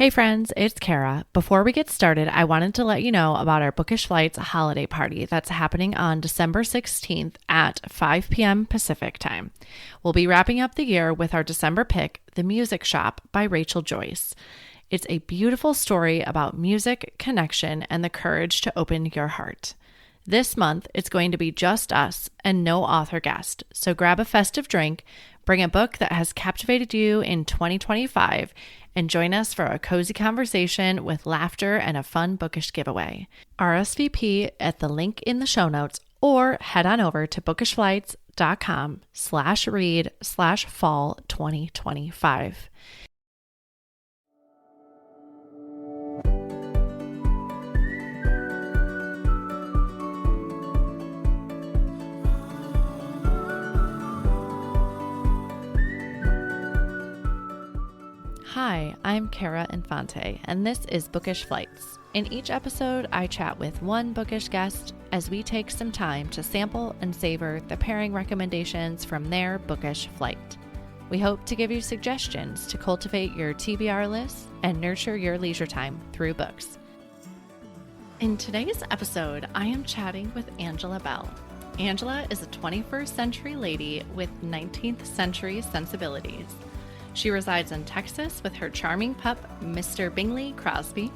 Hey friends, it's Kara. Before we get started, I wanted to let you know about our Bookish Flights holiday party that's happening on December 16th at 5 p.m. Pacific time. We'll be wrapping up the year with our December pick, The Music Shop by Rachel Joyce. It's a beautiful story about music, connection, and the courage to open your heart. This month, it's going to be just us and no author guest, so grab a festive drink, bring a book that has captivated you in 2025, and join us for a cozy conversation with laughter and a fun bookish giveaway. RSVP at the link in the show notes or head on over to bookishflights.com/read/fall 2025. Hi, I'm Kara Infante, and this is Bookish Flights. In each episode, I chat with one bookish guest as we take some time to sample and savor the pairing recommendations from their bookish flight. We hope to give you suggestions to cultivate your TBR list and nurture your leisure time through books. In today's episode, I am chatting with Angela Bell. Angela is a 21st century lady with 19th century sensibilities. She resides in Texas with her charming pup, Mr. Bingley Crosby.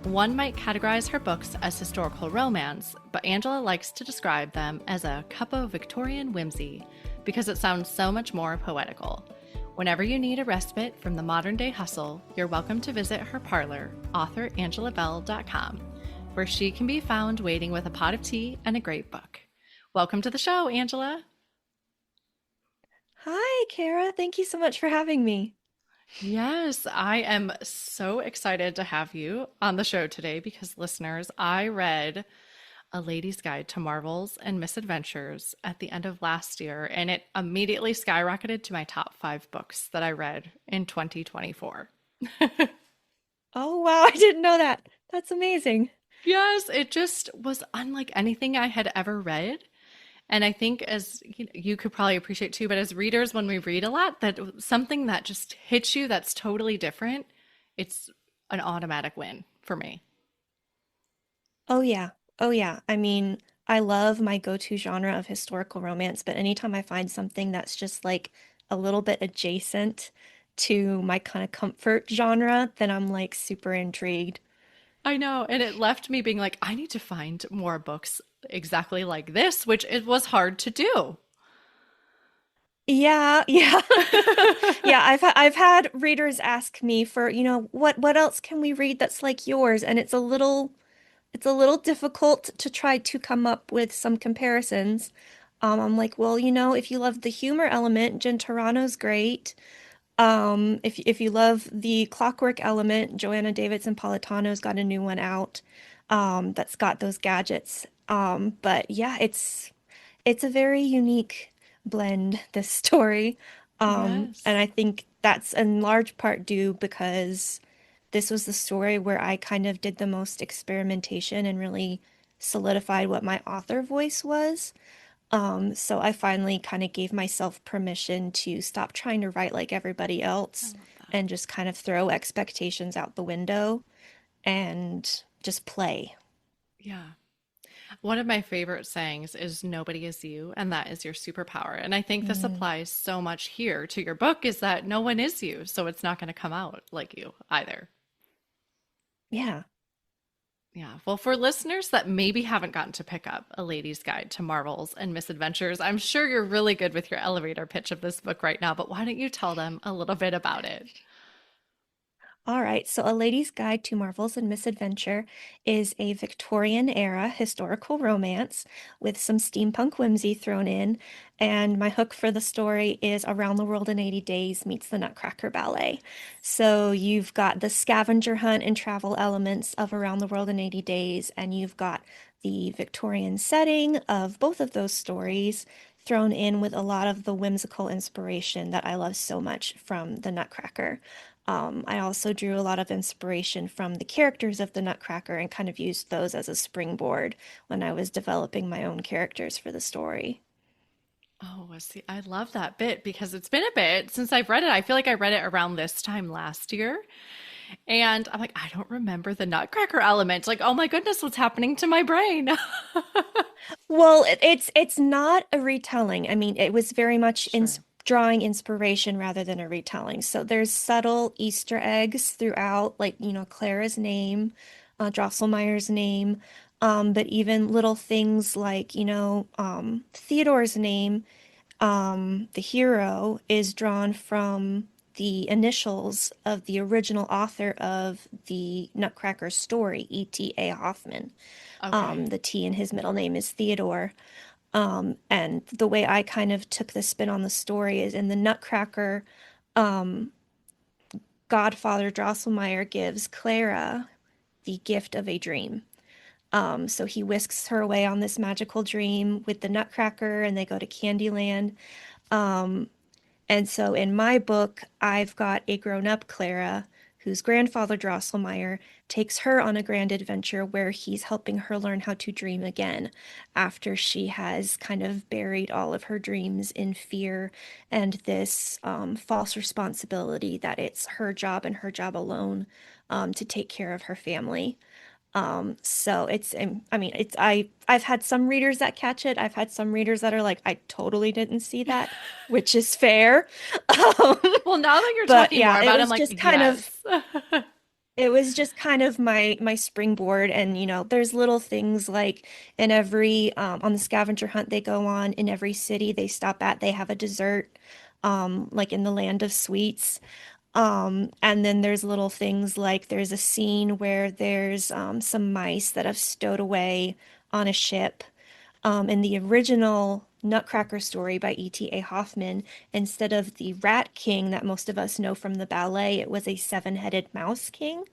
One might categorize her books as historical romance, but Angela likes to describe them as a cup of Victorian whimsy because it sounds so much more poetical. Whenever you need a respite from the modern-day hustle, you're welcome to visit her parlor, authorangelabell.com, where she can be found waiting with a pot of tea and a great book. Welcome to the show, Angela. Hi, Kara. Thank you so much for having me. Yes, I am so excited to have you on the show today because, listeners, I read A Lady's Guide to Marvels and Misadventures at the end of last year, and it immediately skyrocketed to my top 5 books that I read in 2024. Oh, wow. I didn't know that. That's amazing. Yes, it just was unlike anything I had ever read. And I think, as you could probably appreciate too, but as readers, when we read a lot, that something that just hits you that's totally different, it's an automatic win for me. Oh, yeah. Oh, yeah. I mean, I love my go-to genre of historical romance, but anytime I find something that's just like a little bit adjacent to my kind of comfort genre, then I'm like super intrigued. I know. And it left me being like, I need to find more books exactly like this, which it was hard to do. Yeah, yeah. Yeah, I've had readers ask me for, what else can we read that's like yours? And it's a little difficult to try to come up with some comparisons. I'm like, well, if you love the humor element, Jen Turano's great. If you love the clockwork element, Joanna Davidson Politano's got a new one out, that's got those gadgets. But yeah, it's a very unique blend, this story. And Yes. I think that's in large part due because this was the story where I kind of did the most experimentation and really solidified what my author voice was. So I finally kind of gave myself permission to stop trying to write like everybody I else love that. and just kind of throw expectations out the window and just play. Yeah. One of my favorite sayings is nobody is you, and that is your superpower. And I think this Mm, applies so much here to your book is that no one is you, so it's not going to come out like you either. yeah. Yeah. Well, for listeners that maybe haven't gotten to pick up A Lady's Guide to Marvels and Misadventures, I'm sure you're really good with your elevator pitch of this book right now, but why don't you tell them a little bit about it? All right, so A Lady's Guide to Marvels and Misadventure is a Victorian era historical romance with some steampunk whimsy thrown in. And my hook for the story is Around the World in 80 Days meets the Nutcracker Ballet. So you've got the scavenger hunt and travel elements of Around the World in 80 Days, and you've got the Victorian setting of both of those stories thrown in with a lot of the whimsical inspiration that I love so much from the Nutcracker. I also drew a lot of inspiration from the characters of the Nutcracker and kind of used those as a springboard when I was developing my own characters for the story. Oh, see, I love that bit because it's been a bit since I've read it. I feel like I read it around this time last year. And I'm like, I don't remember the nutcracker element. Like, oh my goodness, what's happening to my brain? Well, it's not a retelling. I mean, it was very much Sure. drawing inspiration rather than a retelling. So there's subtle Easter eggs throughout, like, Clara's name, Drosselmeyer's name, but even little things like, Theodore's name, the hero is drawn from the initials of the original author of the Nutcracker story, E.T.A. Hoffman. Okay. The T in his middle name is Theodore. And the way I kind of took the spin on the story is in the Nutcracker, um, Godfather Drosselmeyer gives Clara the gift of a dream. So he whisks her away on this magical dream with the Nutcracker, and they go to Candyland. Um, And so in my book, I've got a grown-up Clara whose grandfather Drosselmeyer takes her on a grand adventure where he's helping her learn how to dream again after she has kind of buried all of her dreams in fear and this false responsibility that it's her job and her job alone to take care of her family. So I mean, I've had some readers that catch it. I've had some readers that are like, I totally didn't see that, which is fair. Um, Well, now that you're but talking more yeah, about it, I'm like, yes. it was just kind of my springboard. And there's little things like in every on the scavenger hunt they go on in every city they stop at, they have a dessert, like in the land of sweets. And then there's little things like there's a scene where there's some mice that have stowed away on a ship. In the original Nutcracker story by E.T.A. Hoffman, instead of the Rat King that most of us know from the ballet, it was a seven-headed Mouse King.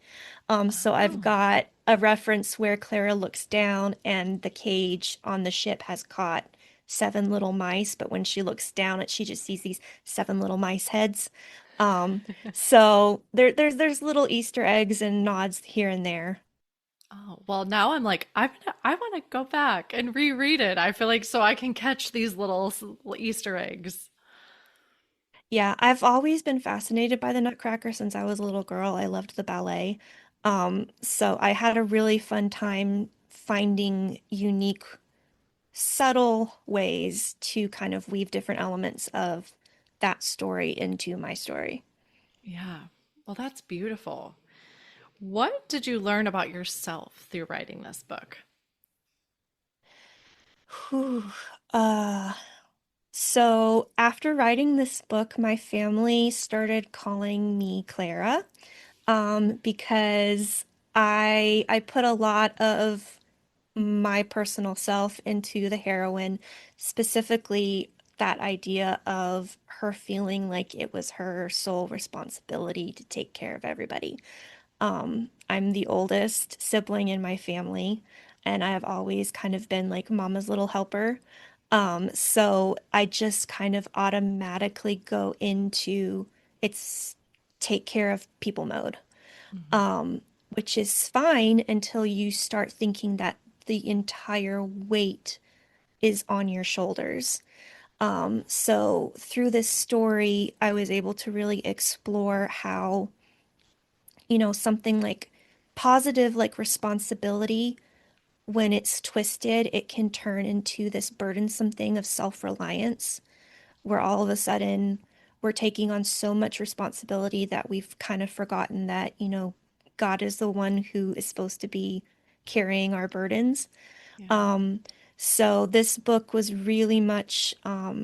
So I've Oh. got a reference where Clara looks down and the cage on the ship has caught seven little mice, but when she looks down, she just sees these seven little mice heads. So there's little Easter eggs and nods here and there. Oh, well, now I'm like, I want to go back and reread it. I feel like so I can catch these little Easter eggs. Yeah, I've always been fascinated by the Nutcracker since I was a little girl. I loved the ballet. So I had a really fun time finding unique, subtle ways to kind of weave different elements of that story into my story. Yeah. Well, that's beautiful. What did you learn about yourself through writing this book? Whew. Uh, so after writing this book, my family started calling me Clara, because I put a lot of my personal self into the heroine, specifically that idea of her feeling like it was her sole responsibility to take care of everybody. I'm the oldest sibling in my family, and I have always kind of been like mama's little helper. So I just kind of automatically go into it's take care of people mode, Mhm. which is fine until you start thinking that the entire weight is on your shoulders. So through this story, I was able to really explore how, something like positive, like responsibility, when it's twisted, it can turn into this burdensome thing of self-reliance, where all of a sudden we're taking on so much responsibility that we've kind of forgotten that, God is the one who is supposed to be carrying our burdens. Yeah. Um, so this book was really much a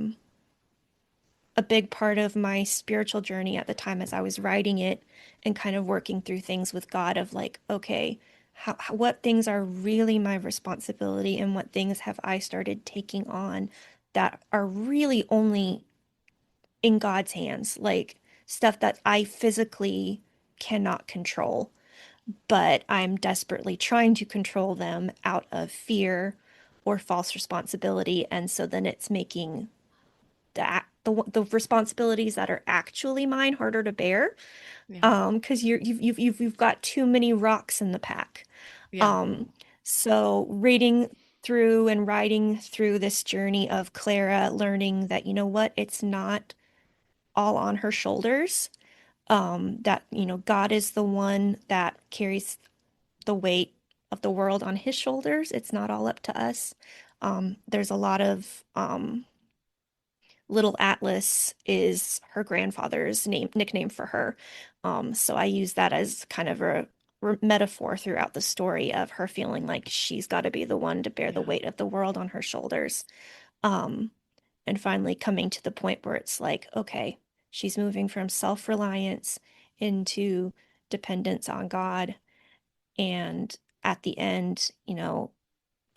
big part of my spiritual journey at the time as I was writing it and kind of working through things with God of like, okay, what things are really my responsibility and what things have I started taking on that are really only in God's hands, like stuff that I physically cannot control, but I'm desperately trying to control them out of fear or false responsibility. And so then it's making the responsibilities that are actually mine harder to bear, Yeah. because you've got too many rocks in the pack. Yeah. Um, so reading through and writing through this journey of Clara learning that, you know what, it's not all on her shoulders. that, God is the one that carries the weight of the world on his shoulders. It's not all up to us. There's a lot of Little Atlas is her grandfather's nickname for her. So I use that as kind of a metaphor throughout the story of her feeling like she's got to be the one to bear the Yeah. weight of the world on her shoulders. Um, and finally coming to the point where it's like, okay, she's moving from self-reliance into dependence on God. And at the end,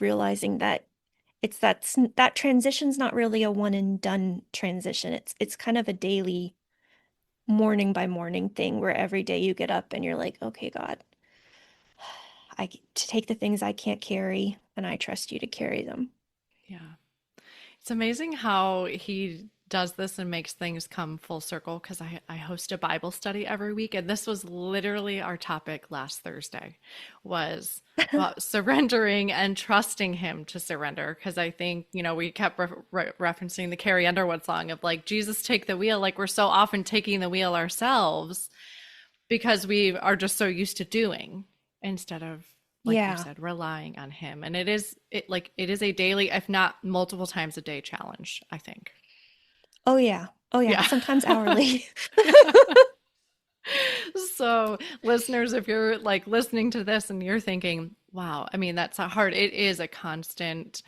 realizing that that transition's not really a one and done transition. It's kind of a daily morning by morning thing where every day you get up and you're like, okay, God, to take the things I can't carry and I trust you to carry them. Yeah. It's amazing how he does this and makes things come full circle because I host a Bible study every week, and this was literally our topic last Thursday was about surrendering and trusting him to surrender. Because I think, we kept referencing the Carrie Underwood song of like, Jesus, take the wheel. Like we're so often taking the wheel ourselves because we are just so used to doing instead of, like you Yeah. said, relying on him. And it is a daily, if not multiple times a day challenge, I think. Oh yeah. Oh yeah. Yeah. Sometimes hourly. So listeners, if you're like listening to this and you're thinking, wow, I mean, that's a hard, it is a constant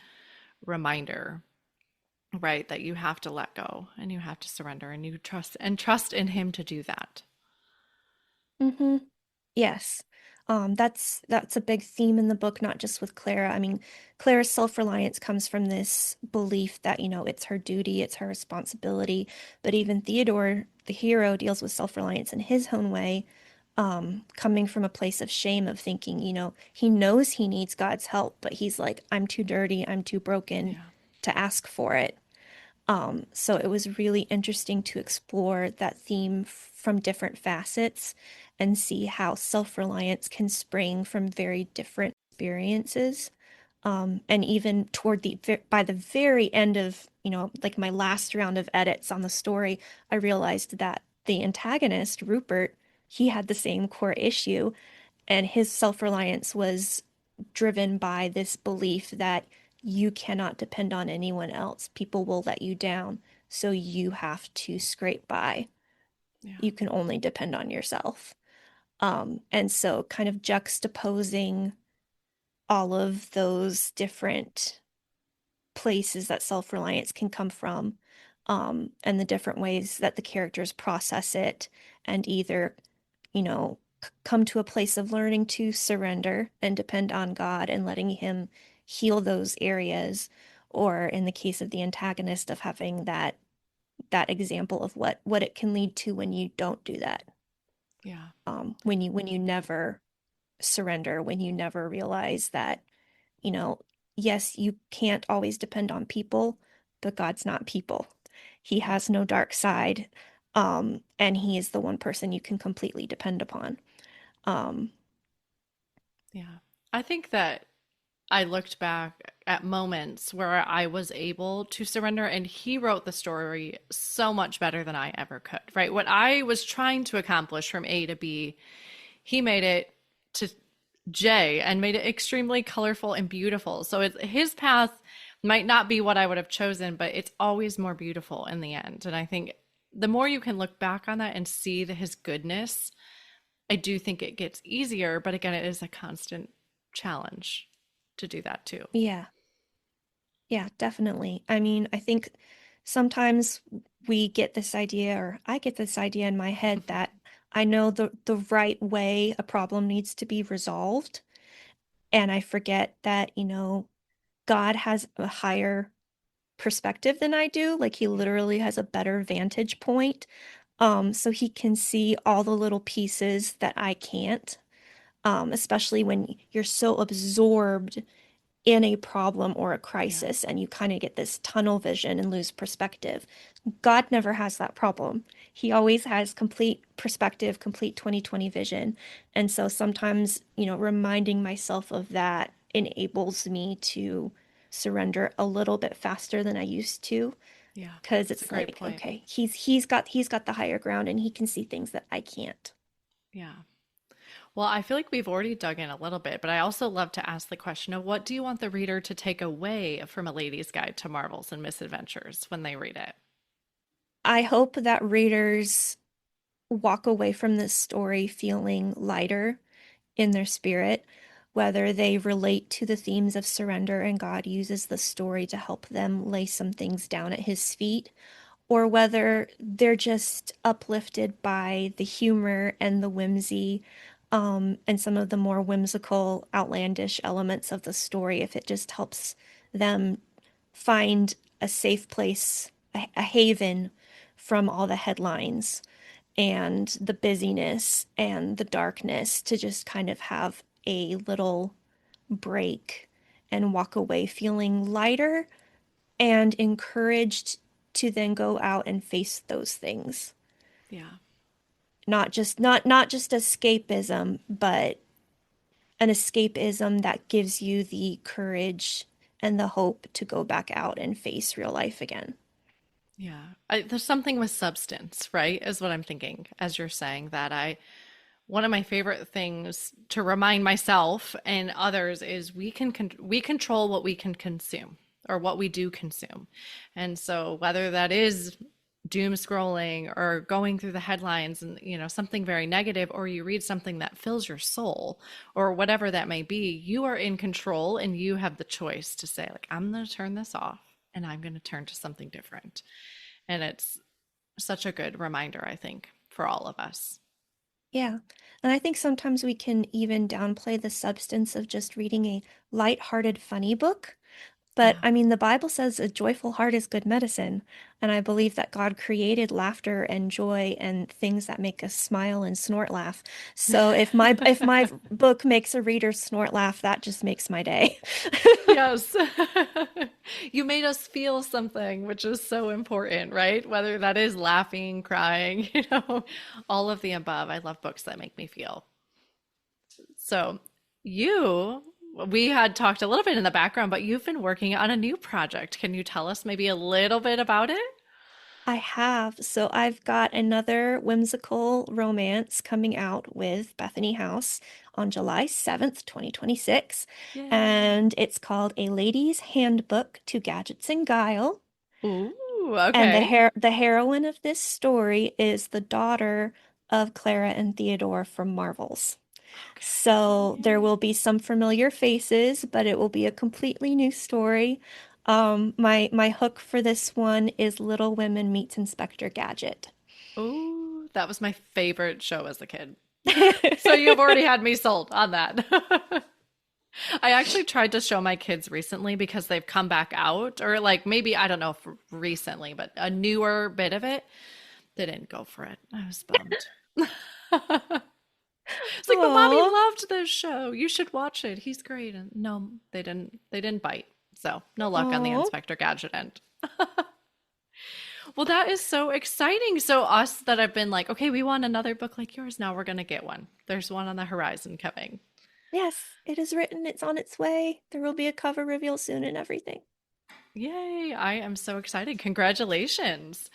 reminder, right? That you have to let go and you have to surrender and you trust in him to do that. hmm Yes. That's a big theme in the book, not just with Clara. I mean, Clara's self-reliance comes from this belief that, it's her duty, it's her responsibility. But even Theodore, the hero, deals with self-reliance in his own way, coming from a place of shame of thinking, he knows he needs God's help, but he's like, I'm too dirty, I'm too broken Yeah. to ask for it. So it was really interesting to explore that theme from different facets and see how self-reliance can spring from very different experiences. And even toward by the very end of, like my last round of edits on the story, I realized that the antagonist, Rupert, he had the same core issue, and his self-reliance was driven by this belief that you cannot depend on anyone else. People will let you down, so you have to scrape by. Yeah. You can only depend on yourself. And so kind of juxtaposing all of those different places that self-reliance can come from, and the different ways that the characters process it and either, come to a place of learning to surrender and depend on God and letting him heal those areas, or in the case of the antagonist of having that example of what it can lead to when you don't do that. Yeah. When you never surrender, when you never realize that, you know, yes, you can't always depend on people, but God's not people. He Yeah. has no dark side. And he is the one person you can completely depend upon. Um, Yeah. I think that I looked back at moments where I was able to surrender, and he wrote the story so much better than I ever could, right? What I was trying to accomplish from A to B, he made it to J and made it extremely colorful and beautiful. So his path might not be what I would have chosen, but it's always more beautiful in the end. And I think the more you can look back on that and see his goodness, I do think it gets easier. But again, it is a constant challenge to do that too. yeah, yeah, definitely. I mean, I think sometimes we get this idea, or I get this idea in my head that I know the right way a problem needs to be resolved. And I forget that, God has a higher perspective than I do. Like he Yeah. literally has a better vantage point. So he can see all the little pieces that I can't. Especially when you're so absorbed in a problem or a Yeah. crisis and you kind of get this tunnel vision and lose perspective. God never has that problem. He always has complete perspective, complete 20/20 vision. And so sometimes, reminding myself of that enables me to surrender a little bit faster than I used to. Yeah, because that's a it's great like, point. okay, he's got the higher ground and he can see things that I can't. Yeah. Well, I feel like we've already dug in a little bit, but I also love to ask the question of what do you want the reader to take away from A Lady's Guide to Marvels and Misadventures when they read it? I hope that readers walk away from this story feeling lighter in their spirit, whether they relate to the themes of surrender and God uses the story to help them lay some things down at his feet, or whether they're just uplifted by the humor and the whimsy, and some of the more whimsical, outlandish elements of the story, if it just helps them find a safe place, a haven from all the headlines and the busyness and the darkness to just kind of have a little break and walk away feeling lighter and encouraged to then go out and face those things. Yeah. Not just escapism, but an escapism that gives you the courage and the hope to go back out and face real life again. Yeah. There's something with substance, right? Is what I'm thinking as you're saying that. One of my favorite things to remind myself and others is we control what we can consume or what we do consume. And so whether that is doom scrolling or going through the headlines and something very negative, or you read something that fills your soul or whatever that may be, you are in control and you have the choice to say like, I'm going to turn this off and I'm going to turn to something different. And it's such a good reminder, I think, for all of us. Yeah. And I think sometimes we can even downplay the substance of just reading a light-hearted, funny book. But Yeah. I mean, the Bible says a joyful heart is good medicine. And I believe that God created laughter and joy and things that make us smile and snort laugh. So if my book makes a reader snort laugh, that just makes my day. Yes. You made us feel something, which is so important, right? Whether that is laughing, crying, all of the above. I love books that make me feel. So, you, we had talked a little bit in the background, but you've been working on a new project. Can you tell us maybe a little bit about it? I have. So I've got another whimsical romance coming out with Bethany House on July 7th, 2026. Yay. And it's called A Lady's Handbook to Gadgets and Guile. Ooh, And okay. the heroine of this story is the daughter of Clara and Theodore from Marvels. Okay. So there Yay. will be some familiar faces, but it will be a completely new story. My hook for this one is Little Women meets Inspector Gadget. Ooh, that was my favorite show as a kid. So you've already had me sold on that. I actually tried to show my kids recently because they've come back out, or like maybe, I don't know if recently, but a newer bit of it. They didn't go for it. I was bummed. It's like, but mommy Aw. loved this show. You should watch it. He's great. And no, they didn't. They didn't bite. So no luck on the Aw. Inspector Gadget end. Well, that is so exciting. So us that have been like, okay, we want another book like yours. Now we're gonna get one. There's one on the horizon coming. Yes, it is written. It's on its way. There will be a cover reveal soon and everything. Yay! I am so excited. Congratulations.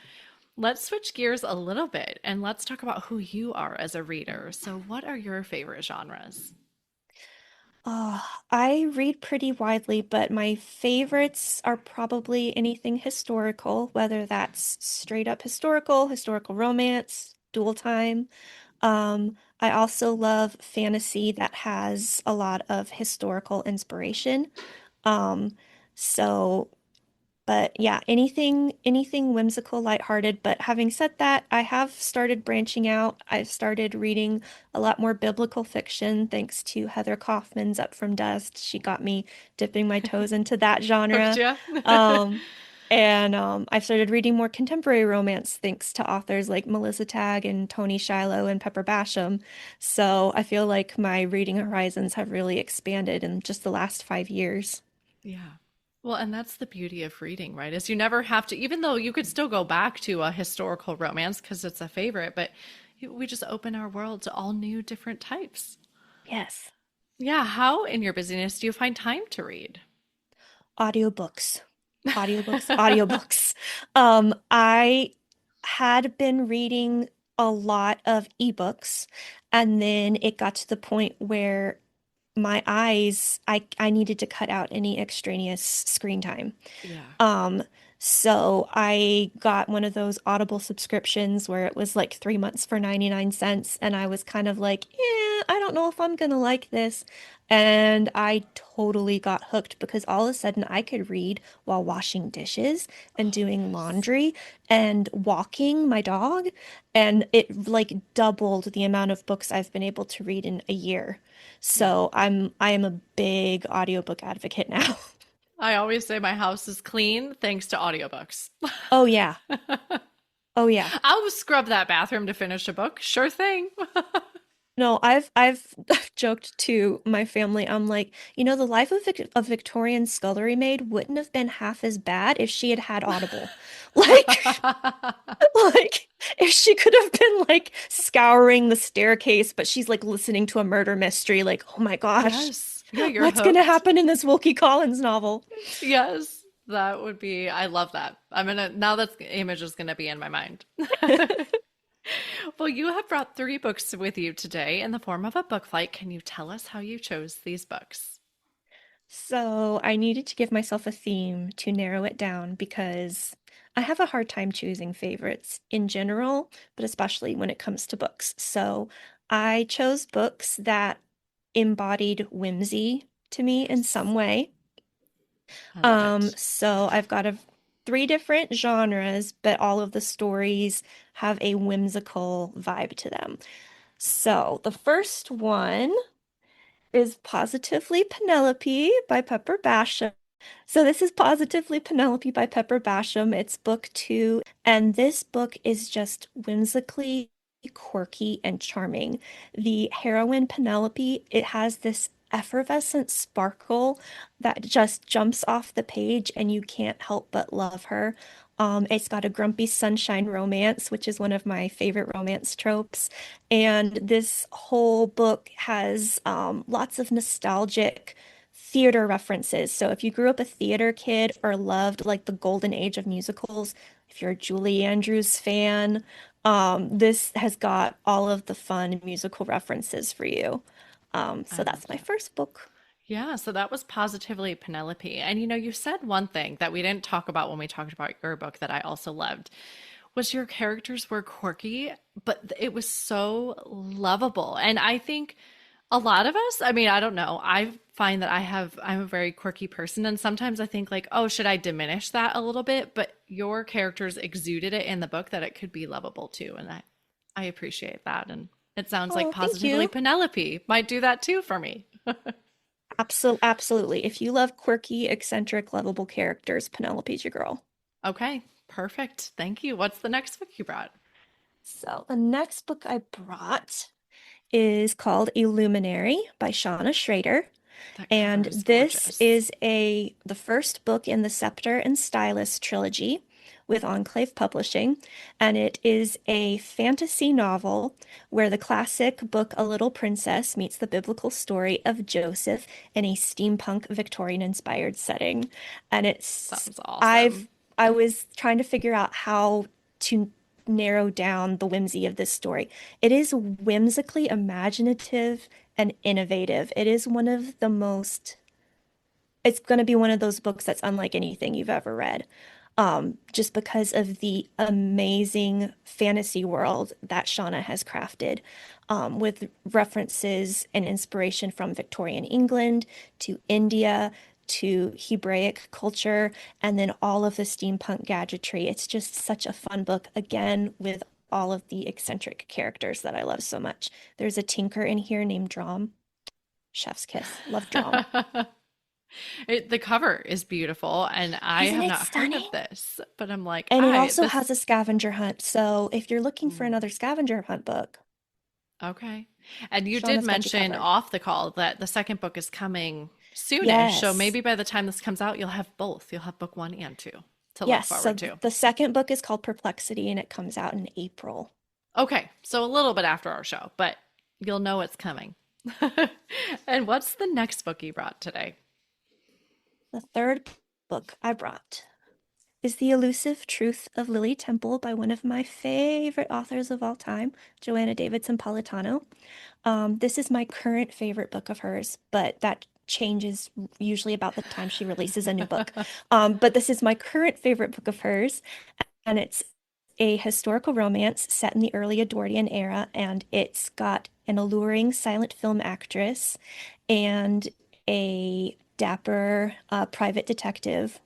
Let's switch gears a little bit and let's talk about who you are as a reader. So, what are your favorite genres? I read pretty widely, but my favorites are probably anything historical, whether that's straight up historical romance, dual time. I also love fantasy that has a lot of historical inspiration. Um, so but yeah, anything whimsical, lighthearted. But having said that, I have started branching out. I've started reading a lot more biblical fiction thanks to Heather Kaufman's Up from Dust. She got me dipping my toes into that Hooked genre. ya? Um, and I've started reading more contemporary romance thanks to authors like Melissa Tagg and Tony Shiloh and Pepper Basham. So I feel like my reading horizons have really expanded in just the last 5 years. Yeah. Well, and that's the beauty of reading, right? Is you never have to, even though you could still go back to a historical romance because it's a favorite, but we just open our world to all new different types. Yes. Yeah. How in your busyness do you find time to read? Audiobooks. audiobooks. I had been reading a lot of ebooks, and then it got to the point where my eyes, I needed to cut out any extraneous screen time. Yeah. Um, so I got one of those Audible subscriptions where it was like 3 months for 99 cents. And I was kind of like, I don't know if I'm gonna like this. And I totally got hooked because all of a sudden I could read while washing dishes and Oh, doing yes. laundry and walking my dog. And it like doubled the amount of books I've been able to read in a year. Yeah. So I am a big audiobook advocate now. I always say my house is clean thanks to audiobooks. Oh yeah. Oh yeah. I'll scrub that bathroom to finish a book. Sure thing. No, I've joked to my family. I'm like, the life of a Victorian scullery maid wouldn't have been half as bad if she had had Audible. Like, like if she could have been like scouring the staircase, but she's like listening to a murder mystery, like, oh my gosh, Yes. Yeah, you're what's gonna hooked. happen in this Wilkie Collins novel? Yes. That would be, I love that. Now that image is gonna be in my mind. Well, you have brought three books with you today in the form of a book flight. Can you tell us how you chose these books? So I needed to give myself a theme to narrow it down because I have a hard time choosing favorites in general, but especially when it comes to books. So I chose books that embodied whimsy to me in Yes. some way. I love it. So I've got three different genres, but all of the stories have a whimsical vibe to them. So the first one is Positively Penelope by Pepper Basham. So this is Positively Penelope by Pepper Basham. It's book two, and this book is just whimsically quirky and charming. The heroine Penelope, it has this effervescent sparkle that just jumps off the page and you can't help but love her. It's got a grumpy sunshine romance, which is one of my favorite romance tropes. And this whole book has lots of nostalgic theater references. So if you grew up a theater kid or loved like the golden age of musicals, if you're a Julie Andrews fan, this has got all of the fun musical references for you. I So love that's my that. first book. Yeah, so that was Positively Penelope. And you said one thing that we didn't talk about when we talked about your book that I also loved was your characters were quirky, but it was so lovable. And I think a lot of us, I don't know, I find that I'm a very quirky person. And sometimes I think, like, oh, should I diminish that a little bit? But your characters exuded it in the book that it could be lovable too. And I appreciate that. And it sounds like Oh, thank Positively you. Penelope might do that too for me. Absolutely. If you love quirky, eccentric, lovable characters, Penelope's your girl. Okay, perfect. Thank you. What's the next book you brought? So the next book I brought is called Illuminary by Shauna Schrader. That cover And is this gorgeous. is the first book in the Scepter and Stylus trilogy with Enclave Publishing, and it is a fantasy novel where the classic book A Little Princess meets the biblical story of Joseph in a steampunk Victorian inspired setting. And Sounds I've awesome. I was trying to figure out how to narrow down the whimsy of this story. It is whimsically imaginative and innovative. It's going to be one of those books that's unlike anything you've ever read. Just because of the amazing fantasy world that Shauna has crafted, with references and inspiration from Victorian England to India to Hebraic culture, and then all of the steampunk gadgetry. It's just such a fun book, again, with all of the eccentric characters that I love so much. There's a tinker in here named Drom. Chef's kiss. Love Drom. The cover is beautiful, and I Isn't have it not heard stunning? of this, but I'm like, And it I also has this. a scavenger hunt. So if you're looking for Ooh, another scavenger hunt book, okay. And you did Shauna's got you mention covered. off the call that the second book is coming soonish, so Yes. maybe by the time this comes out, you'll have both. You'll have book one and two to look Yes. So forward to. the second book is called Perplexity and it comes out in April. Okay, so a little bit after our show, but you'll know it's coming. And what's the next book you brought today? The third book I brought. is The Elusive Truth of Lily Temple by one of my favorite authors of all time, Joanna Davidson Politano. This is my current favorite book of hers, but that changes usually about the time she releases a new book. But this is my current favorite book of hers, and it's a historical romance set in the early Edwardian era, and it's got an alluring silent film actress and a dapper private detective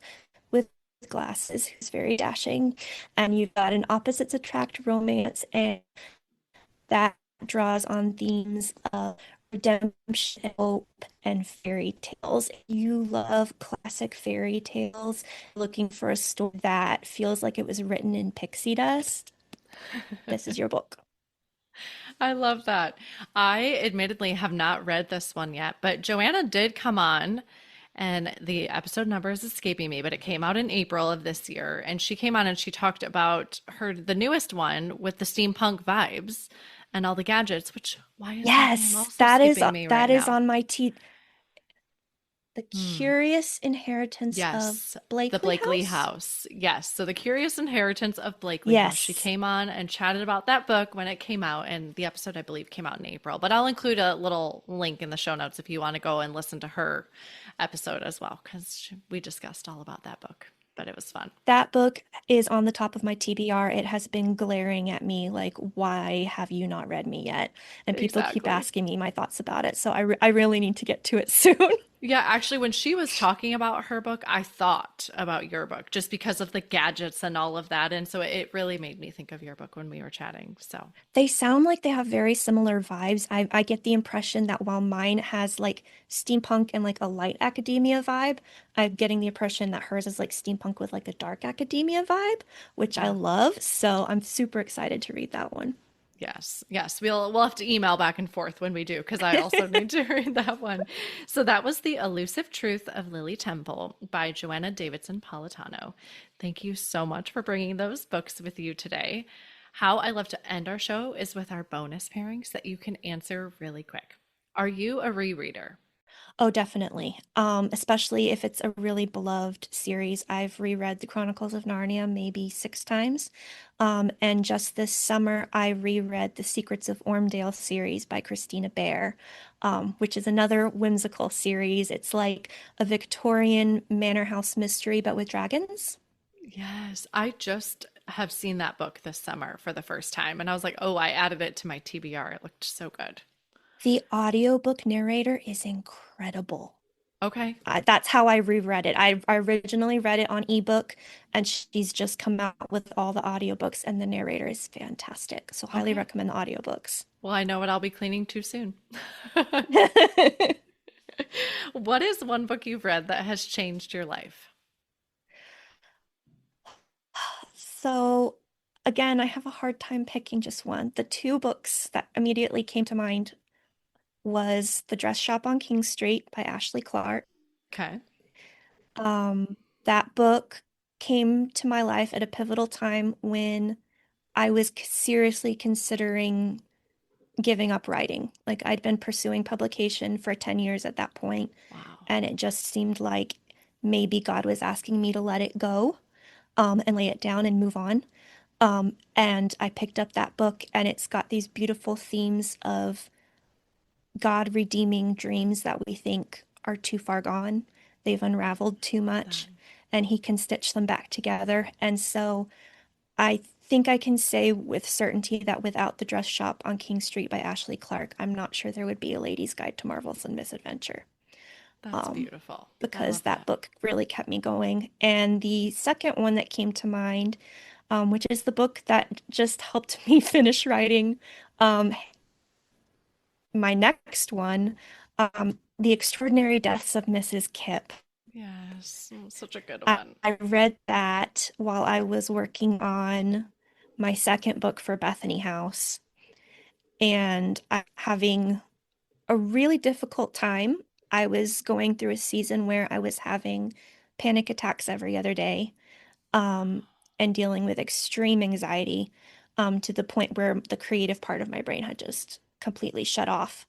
with glasses who's very dashing. And you've got an opposites attract romance, and that draws on themes of redemption, hope, and fairy tales. If you love classic fairy tales, looking for a story that feels like it was written in pixie dust, this is your book. I love that. I admittedly have not read this one yet, but Joanna did come on, and the episode number is escaping me, but it came out in April of this year. And she came on and she talked about the newest one with the steampunk vibes and all the gadgets, which why is that name Yes, also skipping me right that is now? on my T The Hmm. Curious Inheritance of Yes, the Blakely Blakely House? House. Yes, so the Curious Inheritance of Blakely House. She Yes. came on and chatted about that book when it came out, and the episode I believe came out in April. But I'll include a little link in the show notes if you want to go and listen to her episode as well, because we discussed all about that book. But it was fun. That book is on the top of my TBR. It has been glaring at me like, why have you not read me yet? And people keep Exactly. asking me my thoughts about it. So I really need to get to it soon. Yeah, actually, when she was talking about her book, I thought about your book just because of the gadgets and all of that. And so it really made me think of your book when we were chatting. So, They sound like they have very similar vibes. I get the impression that while mine has like steampunk and like a light academia vibe, I'm getting the impression that hers is like steampunk with like a dark academia vibe, which I yeah. love. So I'm super excited to read that one. Yes, yes, we'll have to email back and forth when we do because I also need to read that one. So that was The Elusive Truth of Lily Temple by Joanna Davidson Politano. Thank you so much for bringing those books with you today. How I love to end our show is with our bonus pairings that you can answer really quick. Are you a rereader? Oh, definitely. Especially if it's a really beloved series. I've reread The Chronicles of Narnia maybe 6 times. And just this summer, I reread The Secrets of Ormdale series by Christina Bear, which is another whimsical series. It's like a Victorian manor house mystery, but with dragons. Yes, I just have seen that book this summer for the first time, and I was like, oh, I added it to my TBR. It looked so good. The audiobook narrator is incredible. Okay, That's how I reread it. I originally read it on ebook, and she's just come out with all the audiobooks, and the narrator is fantastic. So highly okay. recommend the audiobooks. Well, I know what I'll be cleaning too soon. What is one book you've read that has changed your life? So again, I have a hard time picking just one. The two books that immediately came to mind was The Dress Shop on King Street by Ashley Clark. Okay. That book came to my life at a pivotal time when I was seriously considering giving up writing. Like I'd been pursuing publication for 10 years at that point, Wow. and it just seemed like maybe God was asking me to let it go, and lay it down and move on. And I picked up that book, and it's got these beautiful themes of God redeeming dreams that we think are too far gone. They've unraveled too Love that. much, and he can stitch them back together. And so I think I can say with certainty that without The Dress Shop on King Street by Ashley Clark, I'm not sure there would be a Lady's Guide to Marvels and Misadventure, That's um, beautiful. I because love that that. book really kept me going. And the second one that came to mind, which is the book that just helped me finish writing um, my next one, The Extraordinary Deaths of Mrs. Kipp. Yes, such a good I, one. I read that while I was working on my second book for Bethany House, and I'm having a really difficult time. I was going through a season where I was having panic attacks every other day, um, and dealing with extreme anxiety, to the point where the creative part of my brain had just completely shut off.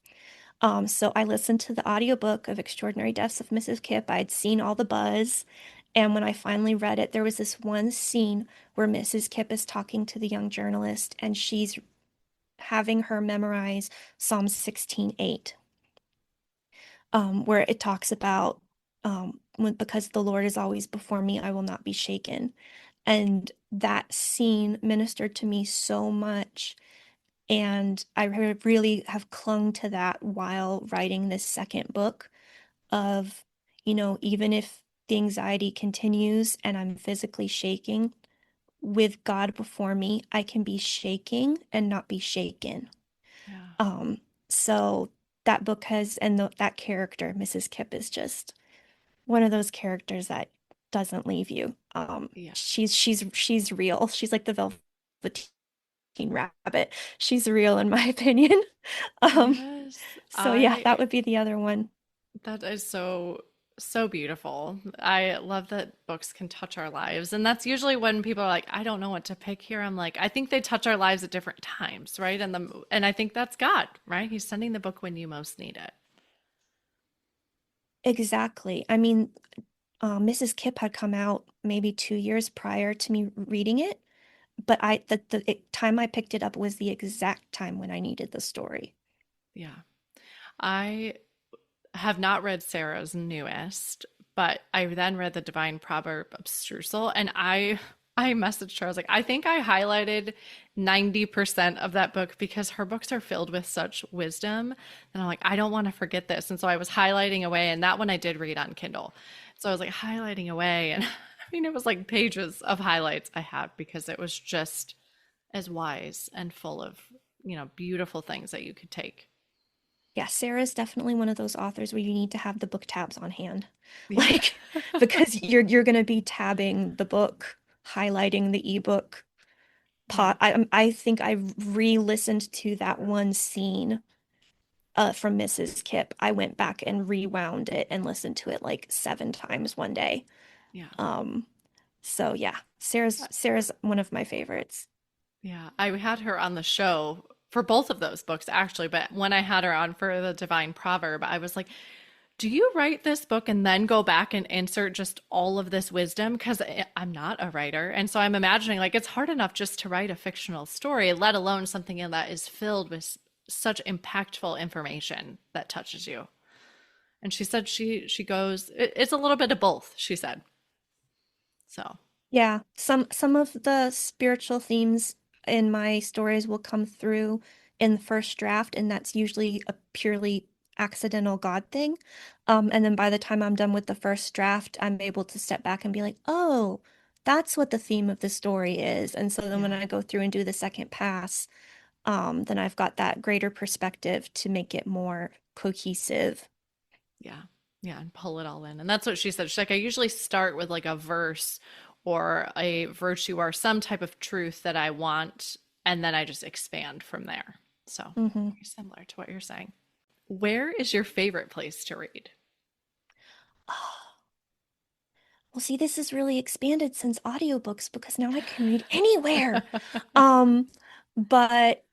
So I listened to the audiobook of Extraordinary Deaths of Mrs. Kipp. I'd seen all the buzz, And when I finally read it, there was this one scene where Mrs. Kipp is talking to the young journalist and she's having her memorize Psalm 16:8, where it talks about because the Lord is always before me, I will not be shaken. And that scene ministered to me so much. And I really have clung to that while writing this second book of, even if the anxiety continues and I'm physically shaking, with God before me, I can be shaking and not be shaken. Yeah. Um, so that book has, and that character, Mrs. Kipp, is just one of those characters that doesn't leave you. Yeah. She's real. She's like the Velveteen Rabbit. She's real in my opinion. Um, Yes. so yeah, that would be the other one. That is so beautiful. I love that books can touch our lives. And that's usually when people are like, I don't know what to pick here. I'm like, I think they touch our lives at different times, right? And I think that's God, right? He's sending the book when you most need it. Exactly. I mean, Mrs. Kipp had come out maybe 2 years prior to me reading it, but the time I picked it up was the exact time when I needed the story. Yeah. I have not read Sarah's newest, but I then read the Divine Proverb of Streusel, and I messaged her. I was like, I think I highlighted 90% of that book because her books are filled with such wisdom. And I'm like, I don't want to forget this. And so I was highlighting away, and that one I did read on Kindle. So I was like highlighting away, and I mean, it was like pages of highlights I had because it was just as wise and full of, beautiful things that you could take. Yeah, Sarah's definitely one of those authors where you need to have the book tabs on hand. Yeah. Like, because you're going to be tabbing the book, highlighting the ebook. Yeah. I think I re-listened to that one scene from Mrs. Kipp. I went back and rewound it and listened to it like 7 times one day. Yeah. Um, so yeah, Sarah's one of my favorites. Yeah, I had her on the show for both of those books actually, but when I had her on for the Divine Proverb, I was like, "Do you write this book and then go back and insert just all of this wisdom?" Because I'm not a writer, and so I'm imagining like it's hard enough just to write a fictional story, let alone something that is filled with such impactful information that touches you. And she said she goes, it's a little bit of both, she said. So, Yeah, some of the spiritual themes in my stories will come through in the first draft, and that's usually a purely accidental God thing. And then by the time I'm done with the first draft, I'm able to step back and be like, oh, that's what the theme of the story is. And so then when yeah. I go through and do the second pass, then I've got that greater perspective to make it more cohesive. Yeah. Yeah. And pull it all in. And that's what she said. She's like, I usually start with like a verse or a virtue or some type of truth that I want. And then I just expand from there. So Hmm. very similar to what you're saying. Where is your favorite place to read? Well, see, this is really expanded since audiobooks because now I can read anywhere. Um, but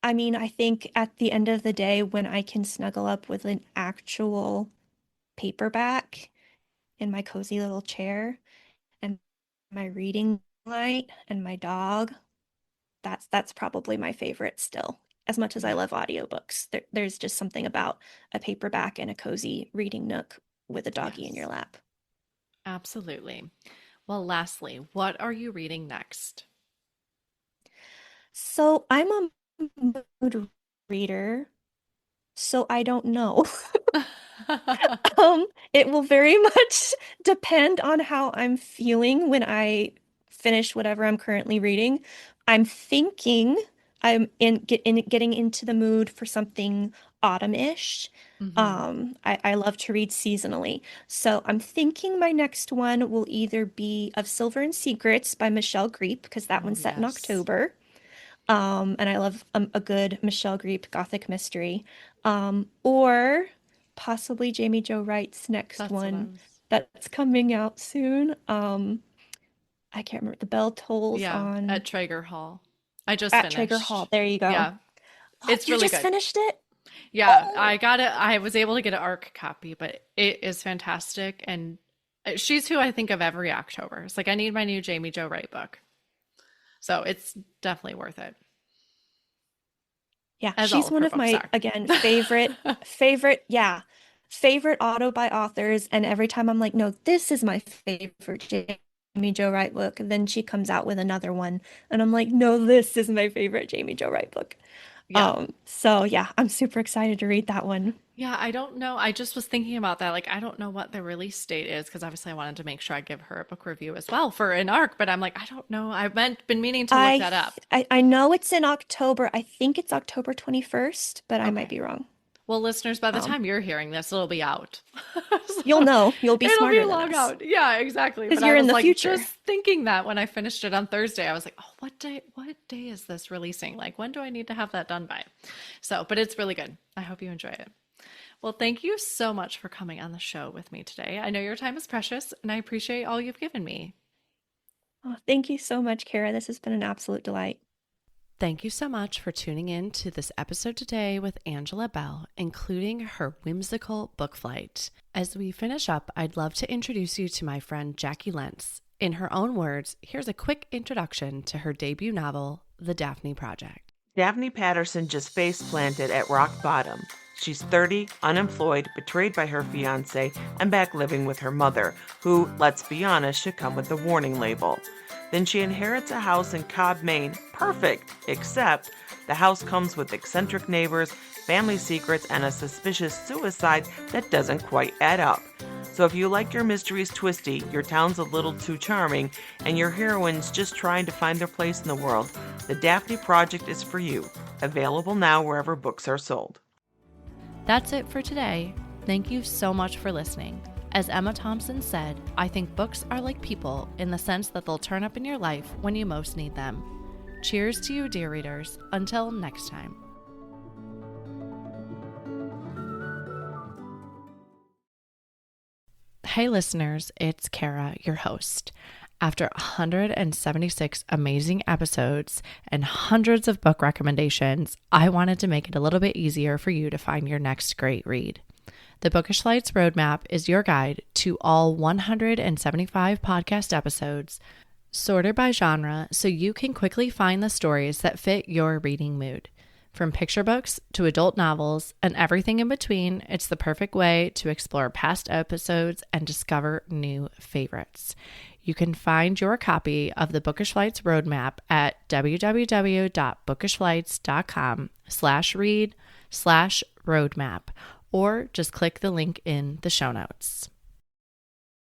I mean, I think at the end of the day, when I can snuggle up with an actual paperback in my cozy little chair and my reading light and my dog, that's probably my favorite still. As much as I Yeah. love audiobooks, there's just something about a paperback and a cozy reading nook with a doggy in your Yes. lap. Absolutely. Well, lastly, what are you reading next? So I'm a mood reader, so I don't know. It will very much depend on how I'm feeling when I finish whatever I'm currently reading. I'm thinking getting into the mood for something autumn-ish. Hmm. I love to read seasonally. So I'm thinking my next one will either be Of Silver and Secrets by Michelle Greep, because that Oh, one's set in yes. October. And I love a good Michelle Greep gothic mystery. Or possibly Jamie Jo Wright's next That's what I one was. that's coming out soon. I can't remember. The Bell Tolls Yeah, on at Traeger Hall. I just at Traeger Hall. finished. There you go. Yeah, Oh, it's you really just good. finished it? Yeah, Oh, I got it. I was able to get an ARC copy, but it is fantastic. And She's who I think of every October. It's like I need my new Jamie Jo Wright book. So it's definitely worth it. Yeah, As all she's of one her of books my, are. again, favorite auto by authors. And every time I'm like, no, this is my favorite Jamie Jo Wright book, then she comes out with another one, and I'm like, no, this is my favorite Jamie Jo Wright book. Yeah. So yeah, I'm super excited to read that one. Yeah, I don't know. I just was thinking about that. Like, I don't know what the release date is because obviously I wanted to make sure I give her a book review as well for an arc, but I'm like, I don't know. Been meaning to look I that up. I know it's in October. I think it's October 21st, but I might Okay. be wrong. Well, listeners, by the Um, time you're hearing this, it'll be out. you'll So know. You'll be it'll be smarter than long us out. Yeah, exactly. because But I you're in was the like future. just thinking that when I finished it on Thursday, I was like, oh, what day is this releasing? Like, when do I need to have that done by? So, but it's really good. I hope you enjoy it. Well, thank you so much for coming on the show with me today. I know your time is precious and I appreciate all you've given me. Oh, thank you so much, Kara. This has been an absolute delight. Thank you so much for tuning in to this episode today with Angela Bell, including her whimsical book flight. As we finish up, I'd love to introduce you to my friend Jackie Lentz. In her own words, here's a quick introduction to her debut novel, The Daphne Project. Daphne Patterson just face planted at rock bottom. She's 30, unemployed, betrayed by her fiancé, and back living with her mother, who, let's be honest, should come with a warning label. Then she inherits a house in Cobb, Maine. Perfect! Except the house comes with eccentric neighbors, family secrets, and a suspicious suicide that doesn't quite add up. So if you like your mysteries twisty, your town's a little too charming, and your heroines just trying to find their place in the world, The Daphne Project is for you. Available now wherever books are sold. That's it for today. Thank you so much for listening. As Emma Thompson said, I think books are like people in the sense that they'll turn up in your life when you most need them. Cheers to you, dear readers. Until next time. Hey listeners, it's Kara, your host. After 176 amazing episodes and hundreds of book recommendations, I wanted to make it a little bit easier for you to find your next great read. The Bookish Lights Roadmap is your guide to all 175 podcast episodes, sorted by genre so you can quickly find the stories that fit your reading mood. From picture books to adult novels and everything in between, it's the perfect way to explore past episodes and discover new favorites. You can find your copy of the Bookish Lights Roadmap at www.bookishlights.com/read/roadmap, or just click the link in the show notes.